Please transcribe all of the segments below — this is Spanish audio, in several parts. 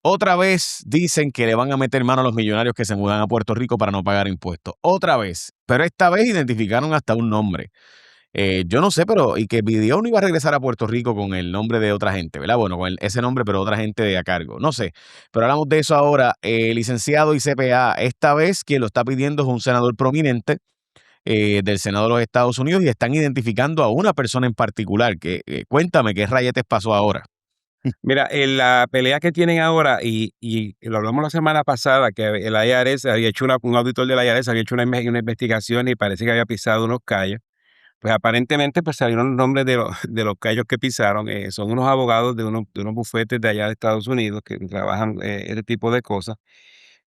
Otra vez dicen que le van a meter mano a los millonarios que se mudan a Puerto Rico para no pagar impuestos. Otra vez. Pero esta vez identificaron hasta un nombre. Yo no sé, pero y que Bideon iba a regresar a Puerto Rico con el nombre de otra gente, ¿verdad? Bueno, con ese nombre, pero otra gente de a cargo. No sé. Pero hablamos de eso ahora. Licenciado y CPA, esta vez quien lo está pidiendo es un senador prominente del Senado de los Estados Unidos y están identificando a una persona en particular. Cuéntame qué rayetes pasó ahora. Mira, en la pelea que tienen ahora, y lo hablamos la semana pasada, que el IRS había hecho un auditor del IRS había hecho una investigación y parece que había pisado unos callos. Pues aparentemente pues salieron los nombres de los callos que pisaron. Son unos abogados de unos bufetes de allá de Estados Unidos que trabajan ese tipo de cosas.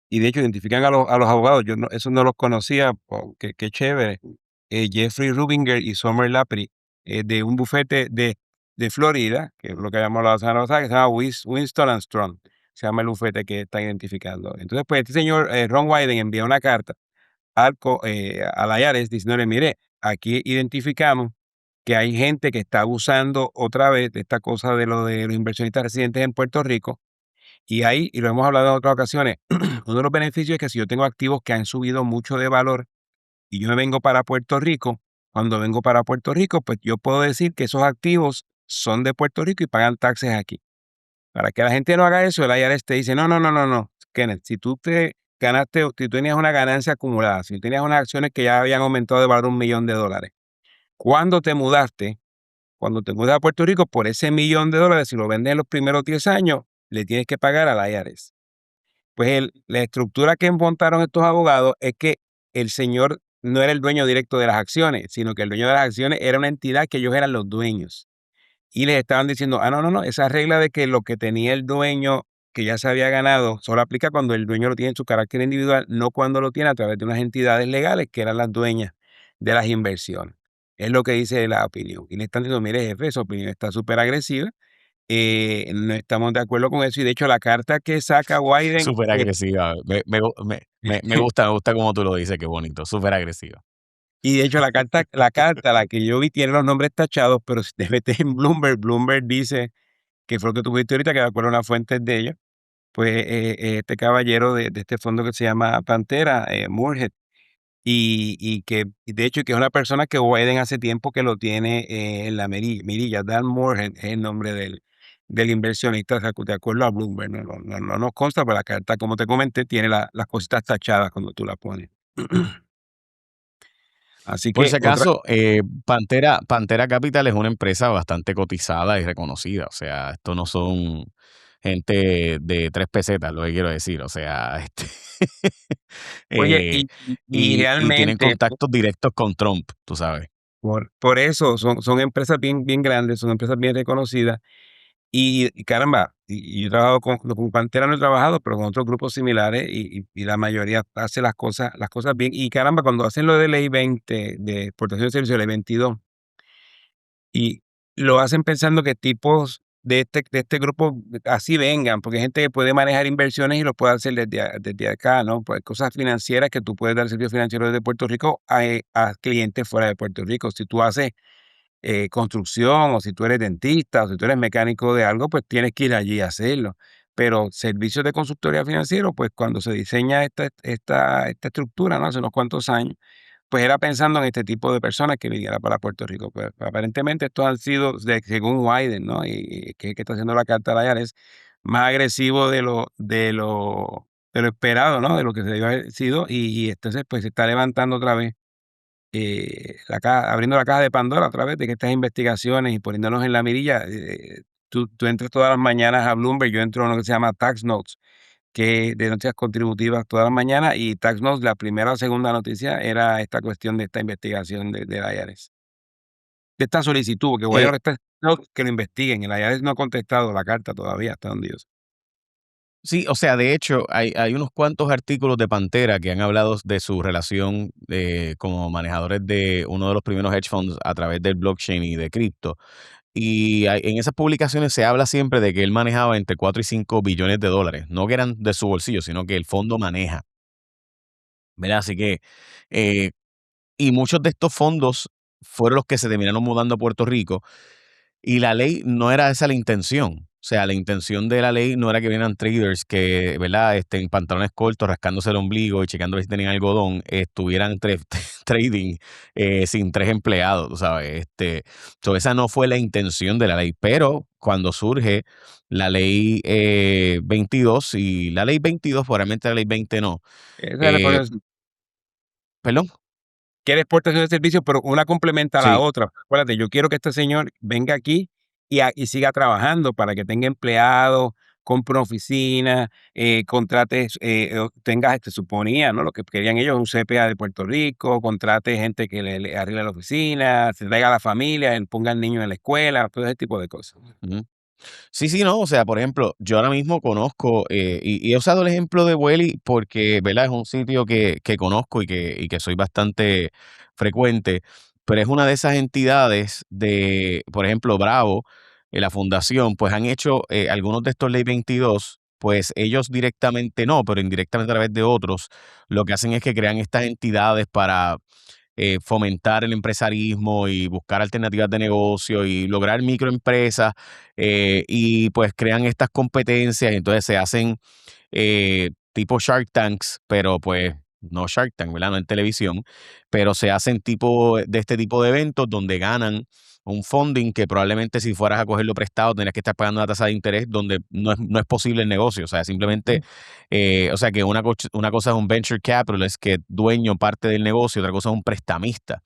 Y de hecho identifican a los abogados. Yo no, eso no los conocía. Qué chévere. Jeffrey Rubinger y Summer Lapry, de un bufete de Florida, que es lo que habíamos hablado la semana pasada, que se llama Winston and Strong. Se llama el bufete que está identificando. Entonces, pues este señor Ron Wyden envía una carta al IRS diciéndole, mire, aquí identificamos que hay gente que está abusando otra vez de esta cosa de los inversionistas residentes en Puerto Rico. Y lo hemos hablado en otras ocasiones, uno de los beneficios es que si yo tengo activos que han subido mucho de valor y yo me vengo para Puerto Rico, cuando vengo para Puerto Rico, pues yo puedo decir que esos activos son de Puerto Rico y pagan taxes aquí. Para que la gente no haga eso, el IRS te dice, no, no, no, no, no, Kenneth, si tú te ganaste, si tú tenías una ganancia acumulada, si tenías unas acciones que ya habían aumentado de valor $1,000,000, cuando te mudaste, cuando te mudas a Puerto Rico, por ese $1,000,000, si lo vendes en los primeros 10 años, le tienes que pagar al IRS. Pues la estructura que montaron estos abogados es que el señor no era el dueño directo de las acciones, sino que el dueño de las acciones era una entidad que ellos eran los dueños. Y les estaban diciendo, no, no, no, esa regla de que lo que tenía el dueño que ya se había ganado solo aplica cuando el dueño lo tiene en su carácter individual, no cuando lo tiene a través de unas entidades legales que eran las dueñas de las inversiones. Es lo que dice la opinión. Y le están diciendo, mire, jefe, esa opinión está súper agresiva. No estamos de acuerdo con eso. Y de hecho, la carta que saca Wyden, Súper agresiva. Me gusta como tú lo dices, qué bonito. Súper agresiva. y de hecho la carta, la que yo vi, tiene los nombres tachados, pero si te metes en Bloomberg dice que fue lo que tuviste ahorita, que de acuerdo a las fuentes de ellos, pues este caballero de este fondo que se llama Pantera, Moorhead, y que y de hecho que es una persona que Biden hace tiempo que lo tiene en la mirilla. Dan Moorhead es el nombre del inversionista, de acuerdo a Bloomberg. No nos consta, pero la carta, como te comenté, tiene las cositas tachadas cuando tú la pones. Así Por que si otra, acaso, Pantera Capital es una empresa bastante cotizada y reconocida. O sea, esto no son gente de 3 pesetas, lo que quiero decir. O sea, oye, eh, y y tienen realmente contactos directos con Trump, tú sabes. por eso son empresas bien, bien grandes, son empresas bien reconocidas. Y caramba, y yo he trabajado con Pantera, no he trabajado, pero con otros grupos similares, y la mayoría hace las cosas bien. Y caramba, cuando hacen lo de ley 20 de exportación de servicios, ley 22, y lo hacen pensando que tipos de este grupo así vengan, porque hay gente que puede manejar inversiones y lo puede hacer desde acá, ¿no? Pues cosas financieras que tú puedes dar servicios financieros desde Puerto Rico a clientes fuera de Puerto Rico. Si tú haces construcción, o si tú eres dentista, o si tú eres mecánico de algo, pues tienes que ir allí a hacerlo. Pero servicios de consultoría financiero, pues cuando se diseña esta estructura, ¿no? Hace unos cuantos años, pues era pensando en este tipo de personas que viniera para Puerto Rico. Pues aparentemente estos han sido, según Wyden, ¿no? Y que está haciendo la carta de la IRS, más agresivo de lo esperado, ¿no? De lo que se debió haber sido. Y entonces, pues se está levantando otra vez abriendo la caja de Pandora a través de que estas investigaciones y poniéndonos en la mirilla. Tú entras todas las mañanas a Bloomberg, yo entro a uno que se llama Tax Notes, que es de noticias contributivas todas las mañanas, y Tax Notes, la primera o segunda noticia era esta cuestión de esta investigación de la IRS, de esta solicitud, porque Eh, bueno, que lo investiguen. El IRS no ha contestado la carta todavía, hasta donde yo sé. Sí, o sea, de hecho, hay unos cuantos artículos de Pantera que han hablado de su relación como manejadores de uno de los primeros hedge funds a través del blockchain y de cripto. Y en esas publicaciones se habla siempre de que él manejaba entre 4 y 5 billones de dólares. No que eran de su bolsillo, sino que el fondo maneja. ¿Verdad? Así que, eh, y muchos de estos fondos fueron los que se terminaron mudando a Puerto Rico. Y la ley no era esa la intención. O sea, la intención de la ley no era que vinieran traders que, ¿verdad? En pantalones cortos, rascándose el ombligo y checando si tenían algodón, estuvieran trading sin 3 empleados, tú sabes. Esa no fue la intención de la ley. Pero cuando surge la ley 22 y la ley 22, probablemente la ley 20 no. Esa es la eh, exportación, ¿Perdón? que era exportación de servicios, pero una complementa a la Sí. otra. Acuérdate, yo quiero que este señor venga aquí y siga trabajando para que tenga empleados, compre una oficina, contrate, tenga, suponía, ¿no? Lo que querían ellos, un CPA de Puerto Rico, contrate gente que le arregle la oficina, se traiga a la familia, ponga al niño en la escuela, todo ese tipo de cosas. Ujú. Sí, sí, no, o sea, por ejemplo, yo ahora mismo conozco, y he usado el ejemplo de Welly porque, ¿verdad? Es un sitio que conozco y que soy bastante frecuente, pero es una de esas entidades de, por ejemplo, Bravo, la fundación, pues han hecho algunos de estos Ley 22, pues ellos directamente no, pero indirectamente a través de otros, lo que hacen es que crean estas entidades para fomentar el empresarismo y buscar alternativas de negocio y lograr microempresas, y pues crean estas competencias y entonces se hacen tipo Shark Tanks, pero pues no Shark Tank, ¿verdad? No en televisión, pero se hacen tipo de este tipo de eventos donde ganan un funding que probablemente si fueras a cogerlo prestado tendrías que estar pagando una tasa de interés donde no es posible el negocio. O sea, simplemente, o sea que una cosa es un venture capitalist que es dueño parte del negocio, otra cosa es un prestamista.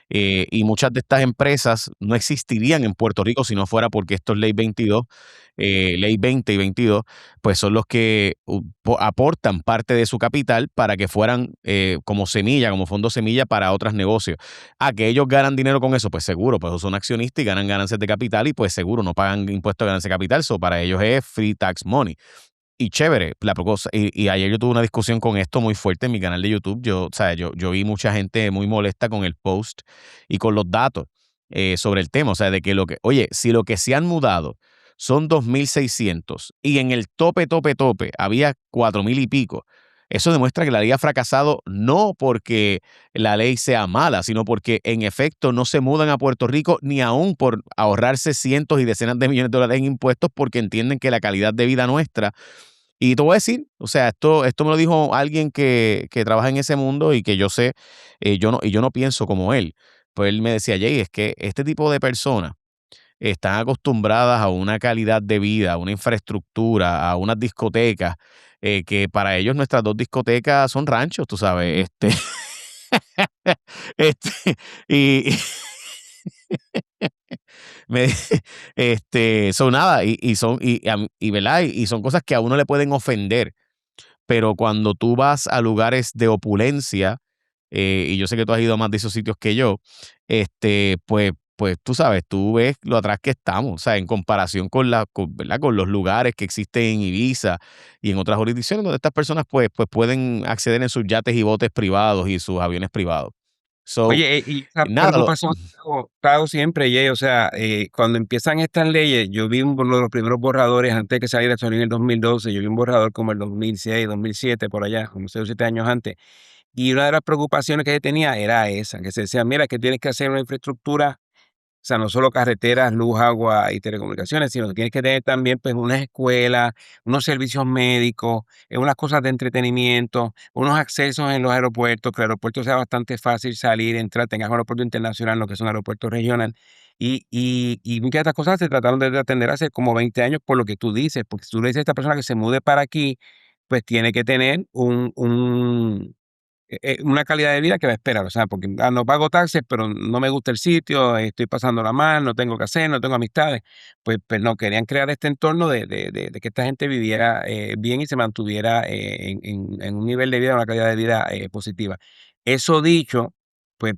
Y muchas de estas empresas no existirían en Puerto Rico si no fuera porque estos Ley 22, Ley 20 y 22, pues son los que aportan parte de su capital para que fueran como semilla, como fondo semilla para otros negocios. ¿A que ellos ganan dinero con eso? Pues seguro, pues son accionistas y ganan ganancias de capital y pues seguro no pagan impuestos de ganancia de capital, so para ellos es free tax money. Y chévere, y ayer yo tuve una discusión con esto muy fuerte en mi canal de YouTube. O sea, yo vi mucha gente muy molesta con el post y con los datos sobre el tema. O sea, de que oye, si lo que se han mudado son 2.600 y en el tope había 4.000 y pico, eso demuestra que la ley ha fracasado no porque la ley sea mala, sino porque en efecto no se mudan a Puerto Rico ni aún por ahorrarse cientos y decenas de millones de dólares en impuestos porque entienden que la calidad de vida nuestra, y te voy a decir, o sea, esto me lo dijo alguien que trabaja en ese mundo y que yo sé, yo no pienso como él. Pues él me decía, Jay, es que este tipo de personas están acostumbradas a una calidad de vida, a una infraestructura, a unas discotecas, que para ellos nuestras dos discotecas son ranchos, tú sabes. Este, y, me, son nada, ¿verdad? Y son cosas que a uno le pueden ofender. Pero cuando tú vas a lugares de opulencia, y yo sé que tú has ido a más de esos sitios que yo, pues tú sabes, tú ves lo atrás que estamos, o sea, en comparación ¿verdad? Con los lugares que existen en Ibiza y en otras jurisdicciones donde estas personas pues pueden acceder en sus yates y botes privados y sus aviones privados. So, Oye, y esa nada, preocupación ha estado siempre, Jay, o sea, cuando empiezan estas leyes, yo vi uno de los primeros borradores antes de que saliera esto en el 2012, yo vi un borrador como el 2006, 2007, por allá, como 6 o 7 años antes, y una de las preocupaciones que yo tenía era esa, que se decía, mira, que tienes que hacer una infraestructura, o sea, no solo carreteras, luz, agua y telecomunicaciones, sino que tienes que tener también pues unas escuelas, unos servicios médicos, unas cosas de entretenimiento, unos accesos en los aeropuertos, que el aeropuerto sea bastante fácil salir, entrar, tengas un aeropuerto internacional, lo que es un aeropuerto regional. Y muchas de estas cosas se trataron de atender hace como 20 años por lo que tú dices, porque si tú le dices a esta persona que se mude para aquí, pues tiene que tener una calidad de vida que va a esperar, o sea, porque no pago taxes, pero no me gusta el sitio, estoy pasándola mal, no tengo que hacer, no tengo amistades. Pues no, querían crear este entorno de que esta gente viviera bien y se mantuviera en un nivel de vida, una calidad de vida positiva. Eso dicho, pues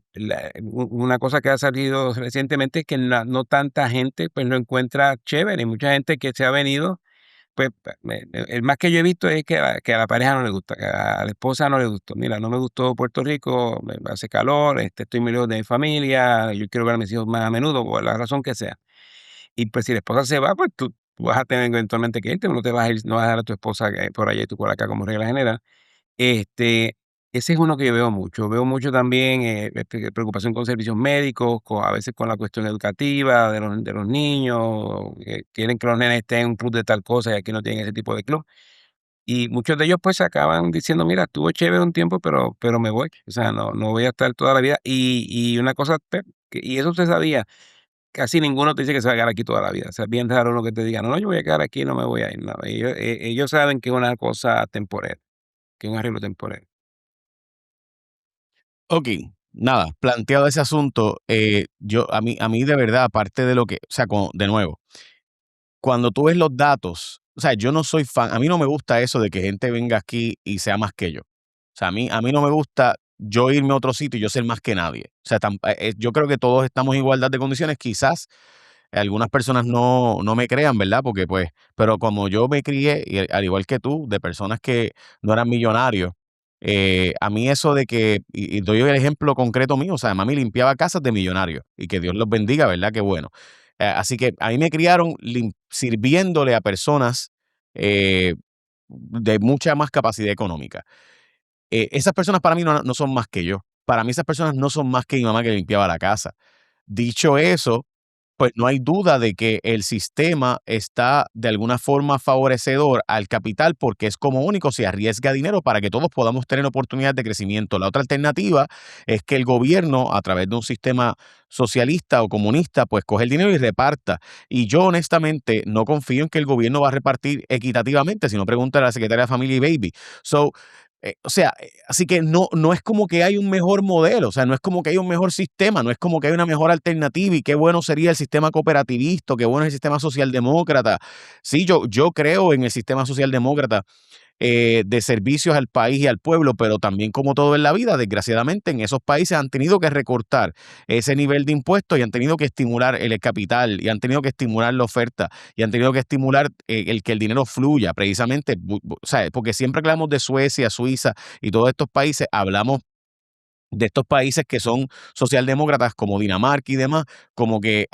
una cosa que ha salido recientemente es que no tanta gente pues lo encuentra chévere, y mucha gente que se ha venido pues, el más que yo he visto es que a la pareja no le gusta, que a la esposa no le gustó. Mira, no me gustó Puerto Rico, me hace calor, estoy muy lejos de mi familia, yo quiero ver a mis hijos más a menudo, por la razón que sea. Y pues si la esposa se va, pues tú vas a tener eventualmente que irte, no te vas a ir, no vas a dejar a tu esposa por allá y tú por acá como regla general. Este, Ese es uno que yo veo mucho. Veo mucho también preocupación con servicios médicos, a veces con la cuestión educativa de los niños, que quieren que los nenes estén en un club de tal cosa y aquí no tienen ese tipo de club. Y muchos de ellos pues acaban diciendo, mira, estuvo chévere un tiempo, pero me voy. O sea, no voy a estar toda la vida. Y una cosa, y eso se sabía, casi ninguno te dice que se va a quedar aquí toda la vida. O sea, es bien raro uno que te diga, no, yo voy a quedar aquí, no me voy a ir. No, ellos saben que es una cosa temporal, que es un arreglo temporal. Ok, nada, planteado ese asunto, a mí de verdad, aparte de lo que, o sea, de nuevo, cuando tú ves los datos, o sea, yo no soy fan, a mí no me gusta eso de que gente venga aquí y sea más que yo. O sea, a mí no me gusta yo irme a otro sitio y yo ser más que nadie. O sea, yo creo que todos estamos en igualdad de condiciones. Quizás algunas personas no me crean, ¿verdad? Porque pues, pero como yo me crié, y al igual que tú, de personas que no eran millonarios, a mí eso de que, y doy el ejemplo concreto mío, o sea, mami limpiaba casas de millonarios y que Dios los bendiga, ¿verdad? Qué bueno. Así que a mí me criaron sirviéndole a personas eh, de mucha más capacidad económica. Esas personas para mí no son más que yo. Para mí esas personas no son más que mi mamá que limpiaba la casa. Dicho eso, pues no hay duda de que el sistema está de alguna forma favorecedor al capital porque es como único, se arriesga dinero para que todos podamos tener oportunidades de crecimiento. La otra alternativa es que el gobierno, a través de un sistema socialista o comunista, pues coge el dinero y reparta. Y yo honestamente no confío en que el gobierno va a repartir equitativamente, si no pregunta a la secretaria de Familia y Baby. So, así que no es como que hay un mejor modelo, o sea, no es como que hay un mejor sistema, no es como que hay una mejor alternativa y qué bueno sería el sistema cooperativista, qué bueno es el sistema socialdemócrata. Sí, yo creo en el sistema socialdemócrata de servicios al país y al pueblo, pero también como todo en la vida, desgraciadamente en esos países han tenido que recortar ese nivel de impuestos y han tenido que estimular el capital y han tenido que estimular la oferta y han tenido que estimular el que el dinero fluya precisamente, o sea, porque siempre que hablamos de Suecia, Suiza y todos estos países, hablamos de estos países que son socialdemócratas como Dinamarca y demás, como que,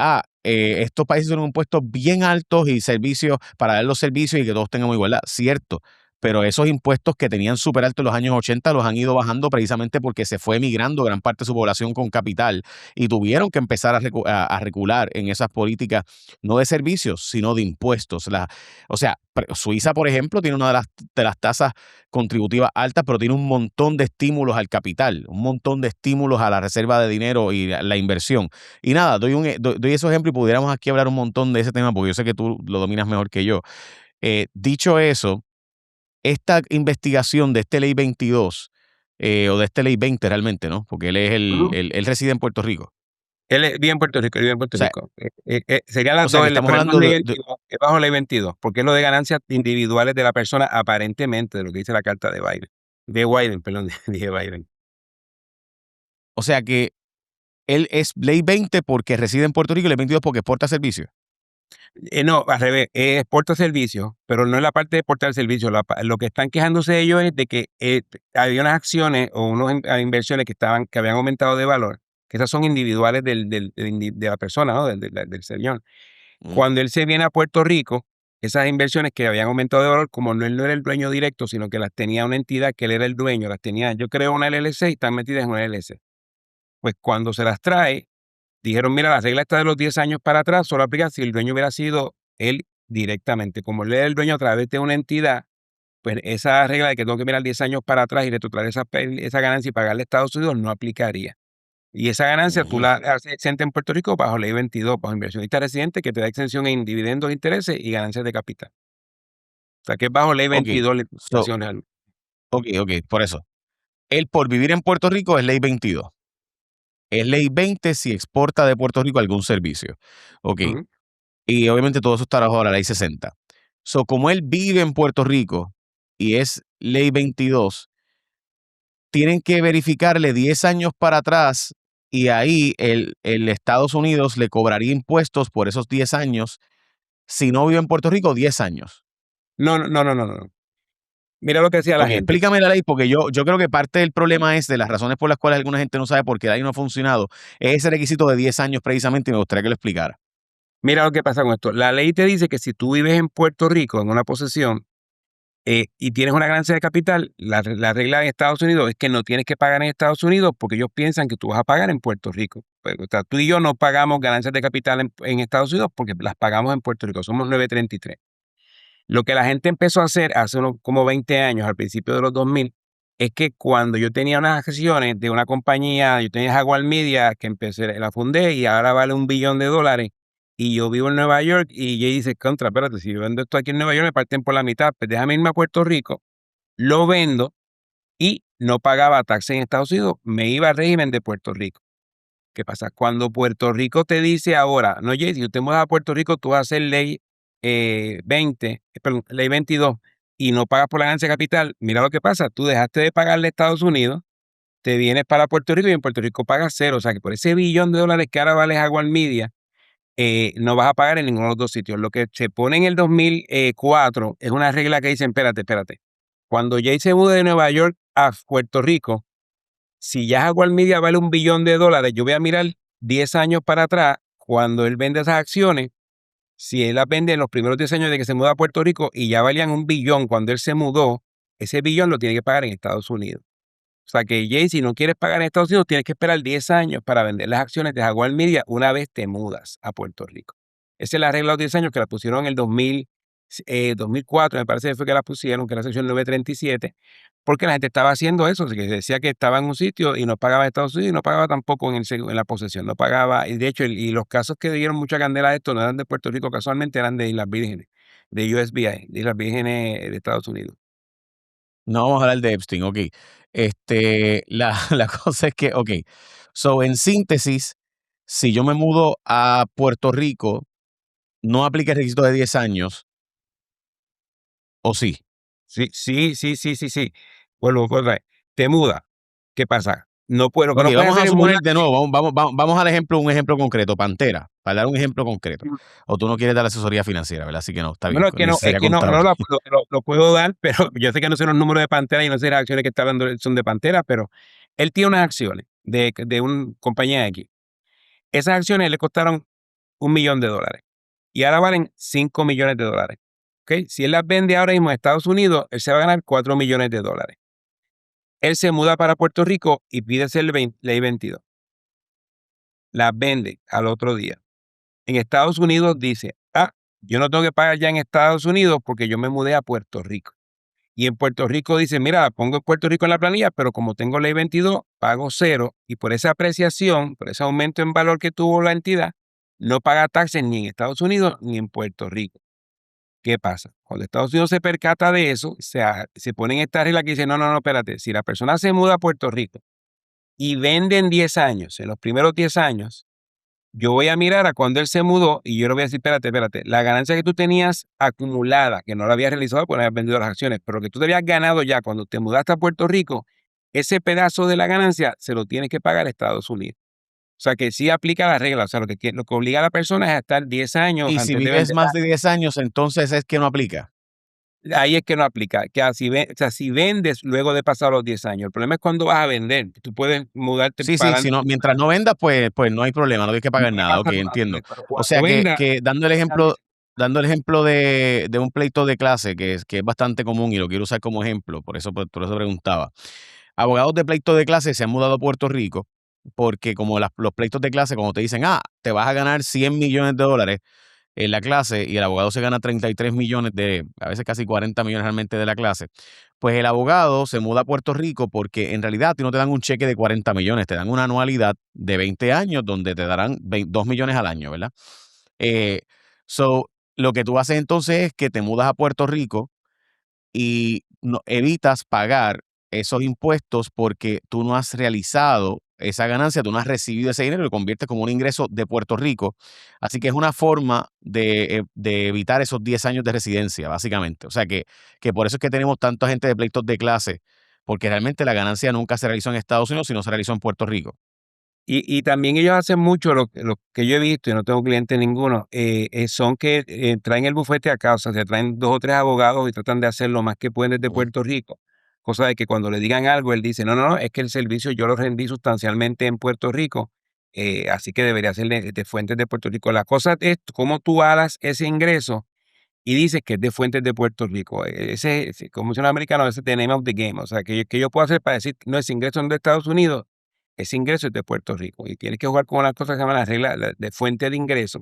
estos países son impuestos bien altos y servicios para dar los servicios y que todos tengamos igualdad, cierto, pero esos impuestos que tenían súper altos en los años 80 los han ido bajando precisamente porque se fue emigrando gran parte de su población con capital y tuvieron que empezar a recular en esas políticas, no de servicios, sino de impuestos. O sea, Suiza, por ejemplo, tiene una de las tasas contributiva alta, pero tiene un montón de estímulos al capital, un montón de estímulos a la reserva de dinero y la inversión. Y nada, doy esos ejemplos y pudiéramos aquí hablar un montón de ese tema porque yo sé que tú lo dominas mejor que yo. Dicho eso, esta investigación de este Ley 22, o de este Ley 20 realmente, ¿no? Porque él es Ujú. él reside en Puerto Rico. Él vive en Puerto Rico, él vive en O Puerto sea, Rico. Serían las o sea que dos, estamos pero es hablando ley 22, es bajo ley 22, porque es lo de ganancias individuales de la persona, aparentemente, de lo que dice la carta de Biden. De Biden, perdón, dije Biden. o sea que él es Ley 20 porque reside en Puerto Rico y Ley 22 porque exporta servicios. No, al revés, exporta servicios, pero no es la parte de exportar servicios. Lo que están quejándose ellos es de que había unas acciones o unas inversiones que habían aumentado de valor, que esas son individuales de la persona, ¿no? Del señor. Mm, Cuando él se viene a Puerto Rico, esas inversiones que habían aumentado de valor, como él no era el dueño directo, sino que las tenía una entidad que él era el dueño, las tenía, yo creo, una LLC y están metidas en una LLC. Pues cuando se las trae, dijeron, mira, la regla está de los 10 años para atrás, solo aplica si el dueño hubiera sido él directamente. Como él era el dueño a través de una entidad, pues esa regla de que tengo que mirar 10 años para atrás y retrotraer esa ganancia y pagarle a Estados Unidos no aplicaría. Y esa ganancia tú ujú. la haces exenta en Puerto Rico bajo ley 22, bajo inversionista residente, que te da exención en dividendos, intereses y ganancias de capital. O sea, que es bajo ley Ok, 22 la so, implicación real. ok, por eso. Él por vivir en Puerto Rico es Ley 22. Es Ley 20 si exporta de Puerto Rico algún servicio. Ok. Ujú. Y obviamente todo eso está bajo la Ley 60. So, como él vive en Puerto Rico y es Ley 22, tienen que verificarle 10 años para atrás y ahí el Estados Unidos le cobraría impuestos por esos 10 años. Si no vive en Puerto Rico, 10 años. No, no, no, no, no, no. Mira lo que hacía la Ok, gente. explícame la ley, porque yo creo que parte del problema es de las razones por las cuales alguna gente no sabe por qué la ley no ha funcionado, es ese requisito de 10 años precisamente y me gustaría que lo explicara. Mira lo que pasa con esto. La ley te dice que si tú vives en Puerto Rico, en una posesión, y tienes una ganancia de capital, la regla en Estados Unidos es que no tienes que pagar en Estados Unidos porque ellos piensan que tú vas a pagar en Puerto Rico. Pues, o sea, tú y yo no pagamos ganancias de capital en Estados Unidos porque las pagamos en Puerto Rico, somos 933. Lo que la gente empezó a hacer hace como 20 años, al principio de los 2000, es que cuando yo tenía unas acciones de una compañía, yo tenía Jaguar Media, que empecé, la fundé y ahora vale $1 billón, y yo vivo en Nueva York, y Jay dice, contra, espérate, si yo vendo esto aquí en Nueva York me parten por la mitad, pues déjame irme a Puerto Rico, lo vendo y no pagaba taxes en Estados Unidos, me iba al régimen de Puerto Rico. ¿Qué pasa? Cuando Puerto Rico te dice ahora, no, Jay, si usted muda a Puerto Rico, tú vas a hacer ley 20, perdón, ley 22, y no pagas por la ganancia de capital, mira lo que pasa, tú dejaste de pagarle a Estados Unidos, te vienes para Puerto Rico y en Puerto Rico pagas cero, o sea que por ese $1 billón que ahora vale Jaguar Media, no vas a pagar en ninguno de los dos sitios. Lo que se pone en el 2004 es una regla que dice, espérate, cuando Jay se mude de Nueva York a Puerto Rico, si ya Jaguar Media vale $1 billón, yo voy a mirar 10 años para atrás, cuando él vende esas acciones, si él las vende en los primeros 10 años de que se muda a Puerto Rico y ya valían $1 billón cuando él se mudó, ese billón lo tiene que pagar en Estados Unidos. O sea que, Jay, si no quieres pagar en Estados Unidos, tienes que esperar 10 años para vender las acciones de Jaguar Media una vez te mudas a Puerto Rico. Esa es la regla de los 10 años que la pusieron en el 2004, me parece que fue que la pusieron, que era la sección 937, porque la gente estaba haciendo eso, que decía que estaba en un sitio y no pagaba en Estados Unidos y no pagaba tampoco en la posesión, no pagaba. Y de hecho, y los casos que dieron mucha candela a esto no eran de Puerto Rico, casualmente eran de Islas Vírgenes, de USVI, de Islas Vírgenes de Estados Unidos. No vamos a hablar de Epstein, ok. La cosa es que, ok. So, en síntesis, si yo me mudo a Puerto Rico, no aplica el requisito de 10 años, ¿o sí? Sí. Vuelvo otra vez. Te muda. ¿Qué pasa? No puedes, lo que Ok, no puedes vamos hacer a es suponer de mudarte. nuevo, vamos al ejemplo, un ejemplo concreto, Pantera, para dar un ejemplo concreto. O tú no quieres dar asesoría financiera, ¿verdad? Así que no, está bien, Bueno, es sería que no, contable. lo puedo dar, pero yo sé que no sé los números de Pantera y no sé las acciones que está dando son de Pantera, pero él tiene unas acciones de una compañía X. Esas acciones le costaron $1 millón y ahora valen $5 millones. ¿Ok? Si él las vende ahora mismo en Estados Unidos, él se va a ganar $4 millones. Él se muda para Puerto Rico y pide hacer ley 22. Las vende al otro día. En Estados Unidos dice, yo no tengo que pagar ya en Estados Unidos porque yo me mudé a Puerto Rico. Y en Puerto Rico dice, mira, pongo en Puerto Rico en la planilla, pero como tengo ley 22, pago cero. Y por esa apreciación, por ese aumento en valor que tuvo la entidad, no paga taxes ni en Estados Unidos ni en Puerto Rico. ¿Qué pasa? Cuando Estados Unidos se percata de eso, se ponen esta regla que dice, no, espérate, si la persona se muda a Puerto Rico y vende en 10 años, en los primeros 10 años, yo voy a mirar a cuando él se mudó y yo le voy a decir, espérate, la ganancia que tú tenías acumulada, que no la habías realizado porque no habías vendido las acciones, pero que tú te habías ganado ya cuando te mudaste a Puerto Rico, ese pedazo de la ganancia se lo tienes que pagar a Estados Unidos. O sea que sí aplica la regla, o sea, lo que obliga a la persona es a estar 10 años Y si antes de vives vender. más de 10 años, entonces es que no aplica. Ahí es que no aplica, que o sea, si vendes luego de pasar los 10 años, el problema es cuando vas a vender, tú puedes mudarte Sí, para si adelante, no, mientras no vendas, pues no hay problema, no tienes que no pagar le nada, pasa okey, nada, entiendo. pero O cuando sea venda, que dando el ejemplo de un pleito de clase que es bastante común y lo quiero usar como ejemplo, por eso preguntaba. Abogados de pleito de clase se han mudado a Puerto Rico porque como los pleitos de clase, como te dicen: te vas a ganar $100 millones en la clase y el abogado se gana 33 millones a veces casi 40 millones realmente de la clase, pues el abogado se muda a Puerto Rico porque en realidad a ti no te dan un cheque de 40 millones, te dan una anualidad de 20 años donde te darán 2 millones al año, ¿verdad? Eh, so, lo que tú haces entonces es que te mudas a Puerto Rico y evitas pagar esos impuestos porque tú no has realizado esa ganancia, tú no has recibido ese dinero y lo conviertes como un ingreso de Puerto Rico. Así que es una forma de evitar esos 10 años de residencia, básicamente. O sea que por eso es que tenemos tanta gente de pleitos de clase, porque realmente la ganancia nunca se realizó en Estados Unidos, sino se realizó en Puerto Rico. y también ellos hacen mucho lo que yo he visto, y no tengo cliente ninguno, son que traen el bufete a casa, se traen 2 o 3 abogados y tratan de hacer lo más que pueden desde Ujú. Puerto Rico. Cosa de que cuando le digan algo, él dice, no, es que el servicio yo lo rendí sustancialmente en Puerto Rico, así que debería ser de fuentes de Puerto Rico. La cosa es cómo tú hagas ese ingreso y dice que es de fuentes de Puerto Rico. Como dicen los americanos, ese es the name of the game. O sea, que yo puedo hacer para decir, no, ese ingreso no es de Estados Unidos, ese ingreso es de Puerto Rico. Y tienes que jugar con unas cosas que se llaman las reglas de fuente de ingreso.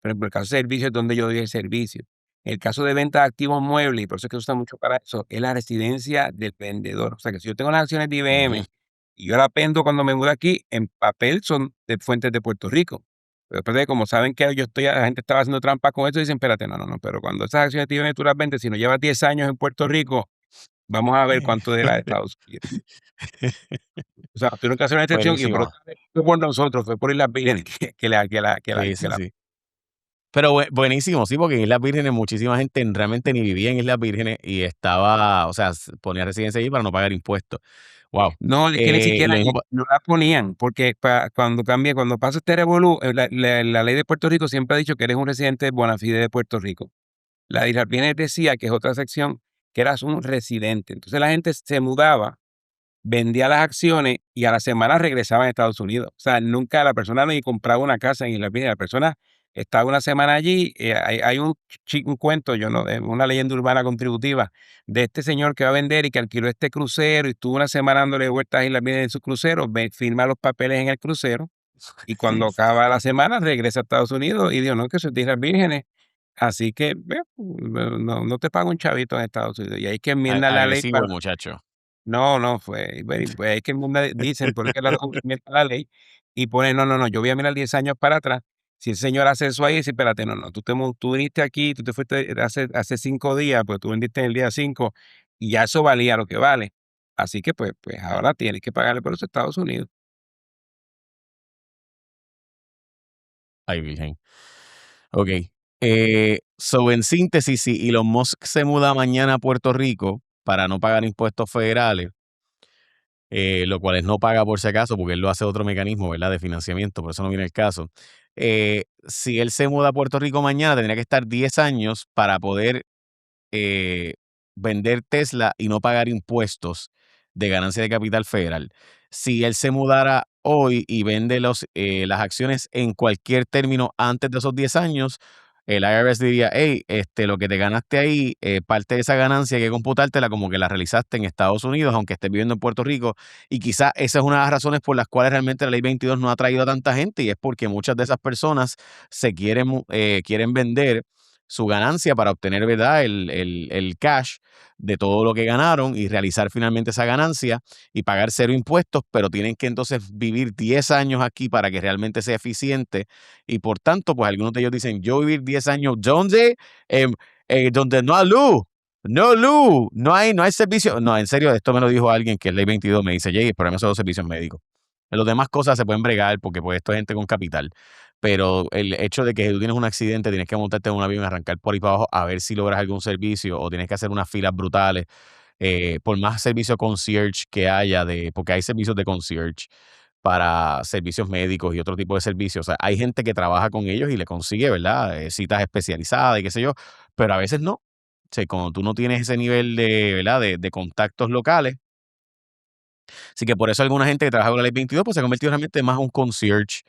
Por ejemplo, el caso de servicios es donde yo doy el servicio. El caso de venta de activos muebles, y por eso es que se usa mucho para eso, es la residencia del vendedor. O sea, que si yo tengo las acciones de IBM Ujú. y yo las vendo cuando me mudo aquí, en papel son de fuentes de Puerto Rico. Pero después de como saben que la gente estaba haciendo trampa con eso, dicen, espérate, no, no, no, pero cuando esas acciones de IBM tú las vendes, si no llevas 10 años en Puerto Rico, vamos a ver cuánto de la de Estados Unidos. O sea, tuvieron que hacer una excepción y por Buenísimo. otra vez fue por nosotros, fue por Islas Vírgenes Sí, que sí, la sí. Pero buenísimo, sí, porque en Islas Vírgenes muchísima gente realmente ni vivía en Islas Vírgenes y estaba, o sea, ponía residencia allí para no pagar impuestos. Wow. no, es que ni Y siquiera lo mismo, no la ponían, porque cuando pasa este revolú, la ley de Puerto Rico siempre ha dicho que eres un residente bona fide de Puerto Rico. La de Islas Vírgenes decía, que es otra sección, que eras un residente. Entonces la gente se mudaba, vendía las acciones y a la semana regresaba a Estados Unidos. O sea, nunca la persona ni compraba una casa en Islas Vírgenes. La persona estaba una semana allí. Hay un cuento, yo no, una leyenda urbana contributiva de este señor que va a vender y que alquiló este crucero y estuvo una semana dándole vueltas a Islas Vírgenes en su crucero, firma los papeles en el crucero y cuando acaba la semana regresa a Estados Unidos y dijo, no, que soy de Islas Vírgenes. Así que no te pago un chavito en Estados Unidos. Y hay que enmiendar la ley agresivo para el muchacho. no, no, pues, es que el mundo dicen, porque la enmienda la ley y pone, no, no, no, yo voy a mirar 10 años para atrás. Si el señor hace eso ahí, dice, espérate, no, no, tú viniste aquí, tú te fuiste hace 5 días, pues tú vendiste en el día 5 y ya eso valía lo que vale. Así que pues ahora tienes que pagarle por eso a Estados Unidos. Ay, virgen. Ok. So, en síntesis, si Elon Musk se muda mañana a Puerto Rico para no pagar impuestos federales, lo cual es no paga por si acaso, porque él lo hace otro mecanismo, ¿verdad? De financiamiento, por eso no viene el caso. Si él se muda a Puerto Rico mañana, tendría que estar 10 años para poder eh, vender Tesla y no pagar impuestos de ganancia de capital federal. Si él se mudara hoy y vende las acciones en cualquier término antes de esos 10 años, el IRS diría, hey, lo que te ganaste ahí, parte de esa ganancia hay que computártela como que la realizaste en Estados Unidos, aunque estés viviendo en Puerto Rico. Y quizás esa es una de las razones por las cuales realmente la ley 22 no ha traído a tanta gente y es porque muchas de esas personas quieren vender su ganancia para obtener, ¿verdad? El cash de todo lo que ganaron y realizar finalmente esa ganancia y pagar cero impuestos, pero tienen que entonces vivir 10 años aquí para que realmente sea eficiente. Y por tanto, pues algunos de ellos dicen, yo vivir 10 años, ¿dónde? Donde no hay luz. No, luz, no hay servicio. No, en serio, esto me lo dijo alguien que es ley 22, me dice, Jay, el problema son los servicios médicos. Las demás cosas se pueden bregar porque pues esto es gente con capital. Pero el hecho de que tú tienes un accidente, tienes que montarte en un avión y arrancar por ahí para abajo a ver si logras algún servicio o tienes que hacer unas filas brutales. Por más servicio concierge que haya, porque hay servicios de concierge para servicios médicos y otro tipo de servicios. O sea, hay gente que trabaja con ellos y le consigue, ¿verdad? Citas especializadas y qué sé yo, pero a veces no. O sea, cuando tú no tienes ese nivel de, ¿verdad? De contactos locales, así que por eso alguna gente que trabaja con la ley 22, pues se ha convertido realmente más en un concierge.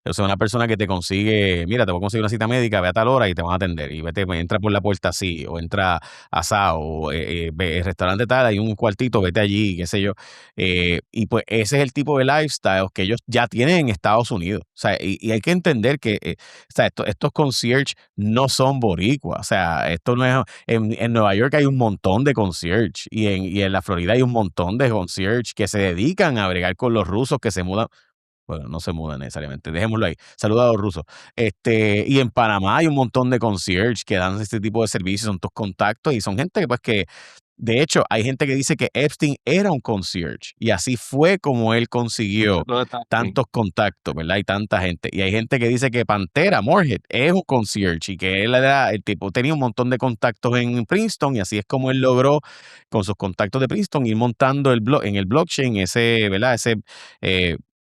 O sea, una persona que te consigue, mira, te voy a conseguir una cita médica, ve a tal hora y te van a atender. Y vete, entra por la puerta así, o entra asado, o ve, el restaurante tal, hay un cuartito, vete allí, qué sé yo. Y pues ese es el tipo de lifestyle que ellos ya tienen en Estados Unidos. O sea, y hay que entender que o sea, estos concierge no son boricuas. O sea, esto no es en Nueva York hay un montón de concierge y en la Florida hay un montón de concierge que se dedican a bregar con los rusos que se mudan. Bueno, no se mudan necesariamente, dejémoslo ahí. Saludos a los rusos. Y en Panamá hay un montón de concierge que dan este tipo de servicios, son tus contactos y son gente que, pues, que de hecho, hay gente que dice que Epstein era un concierge y así fue como él consiguió ¿Dónde está? tantos contactos, ¿verdad? Y tanta gente. Y hay gente que dice que Pantera, Moorhead, es un concierge y que él era, el tipo tenía un montón de contactos en Princeton y así es como él logró, con sus contactos de Princeton, ir montando en el blockchain ese, ¿verdad? Ese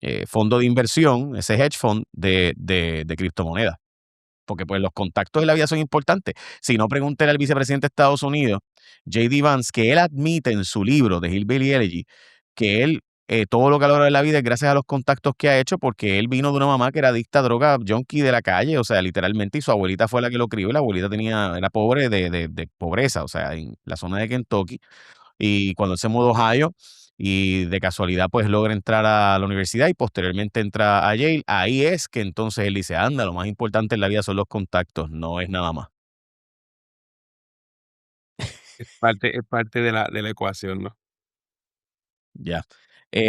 eh, fondo de inversión, ese hedge fund de criptomonedas. Porque pues los contactos de la vida son importantes. Si no, pregúntele al vicepresidente de Estados Unidos, J.D. Vance, que él admite en su libro de Hillbilly Elegy que él todo lo que ha logrado en la vida es gracias a los contactos que ha hecho, porque él vino de una mamá que era adicta a droga, junkie de la calle, o sea, literalmente, y su abuelita fue la que lo crió, y la abuelita era pobre de pobreza, o sea, en la zona de Kentucky, y cuando él se mudó a Ohio, y de casualidad, pues logra entrar a la universidad y posteriormente entra a Yale, ahí es que entonces él dice, anda, lo más importante en la vida son los contactos, no es nada más. Es parte de la ecuación, ¿no? Ya.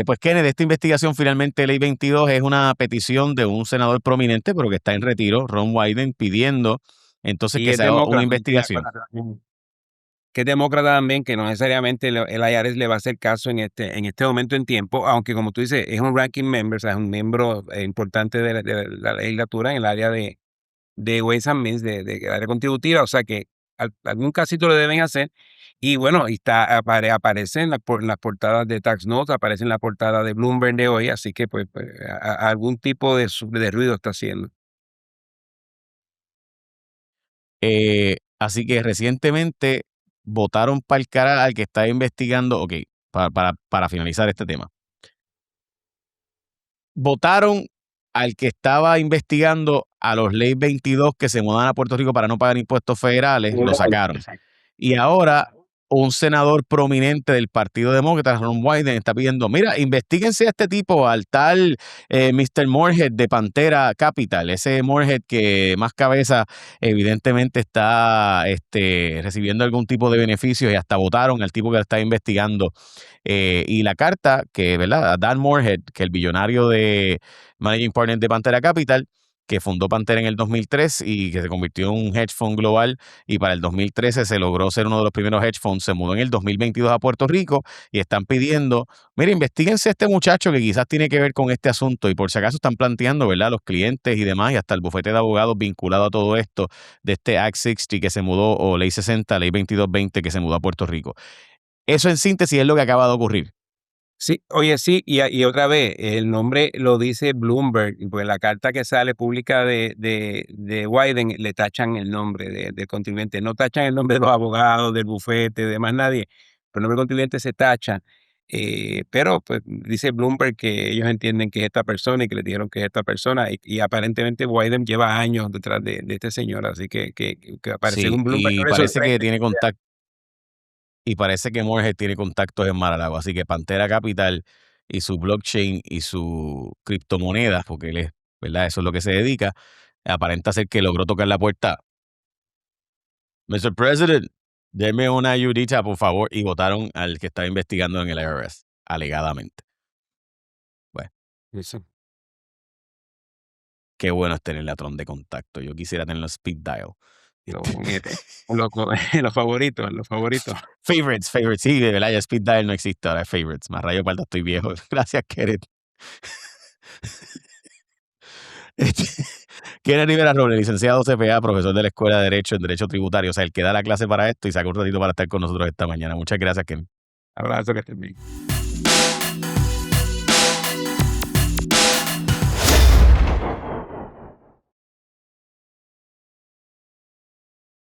Pues Kenneth, esta investigación finalmente, Ley 22, es una petición de un senador prominente, pero que está en retiro, Ron Wyden, pidiendo entonces Y que es se haga una demócrata, investigación. que es demócrata también, que no necesariamente el IRS le va a hacer caso en este momento en tiempo, aunque como tú dices, es un ranking member, o sea, es un miembro importante de la legislatura en el área de Ways and Means, de área contributiva, o sea que algún casito le deben hacer. Y bueno, y aparece en las portadas de Tax Notes, aparece en la portada de Bloomberg de hoy, así que pues, algún tipo de ruido está haciendo. Así que recientemente votaron para el cara al que está investigando, ok, para finalizar este tema. Votaron al que estaba investigando a los Ley 22 que se mudan a Puerto Rico para no pagar impuestos federales, lo sacaron. Y ahora un senador prominente del Partido Demócrata, Ron Wyden, está pidiendo, mira, investíguense a este tipo, al tal Mr. Moorhead de Pantera Capital, ese Moorhead que más cabeza evidentemente está recibiendo algún tipo de beneficios y hasta votaron al tipo que lo está investigando. Y la carta que, ¿verdad? A Dan Moorhead, que el billonario de Managing Partner de Pantera Capital, que fundó Pantera en el 2003 y que se convirtió en un hedge fund global, y para el 2013 se logró ser uno de los primeros hedge funds, se mudó en el 2022 a Puerto Rico y están pidiendo, mire, investíguense a este muchacho que quizás tiene que ver con este asunto, y por si acaso están planteando, ¿verdad?, los clientes y demás, y hasta el bufete de abogados vinculado a todo esto, de este Act 60 que se mudó, o Ley 60, Ley 2220 que se mudó a Puerto Rico. Eso en síntesis es lo que acaba de ocurrir. Sí, oye, sí, y otra vez, el nombre lo dice Bloomberg, y pues la carta que sale pública de Wyden le tachan el nombre del contribuyente, no tachan el nombre de los abogados, del bufete, de más nadie, pero el nombre del contribuyente se tacha, pero pues dice Bloomberg que ellos entienden que es esta persona y que le dijeron que es esta persona, y aparentemente Wyden lleva años detrás de este señor, así que aparece en Sí, un Bloomberg, no le sorprende. y parece que Moorhead tiene contactos en Mar-a-Lago, así que Pantera Capital y su blockchain y su criptomonedas, porque él es, ¿verdad? Eso es lo que se dedica, aparenta ser que logró tocar la puerta. Mr. President, deme una ayudita, por favor, y votaron al que estaba investigando en el IRS, alegadamente. Bueno, Eso. qué bueno es tener el ladrón de contacto. Yo quisiera tenerlo speed dial. Los favoritos, los favoritos. Favorites, sí, de verdad, ya speed dial no existe, ahora es favorites. Más rayo parta, estoy viejo. Gracias, Kenneth. Este, Kenneth Rivera Robles, licenciado CPA, profesor de la Escuela de Derecho en Derecho Tributario, o sea, el que da la clase para esto y saca un ratito para estar con nosotros esta mañana. Muchas gracias, Kenneth. Abrazo, que estén bien.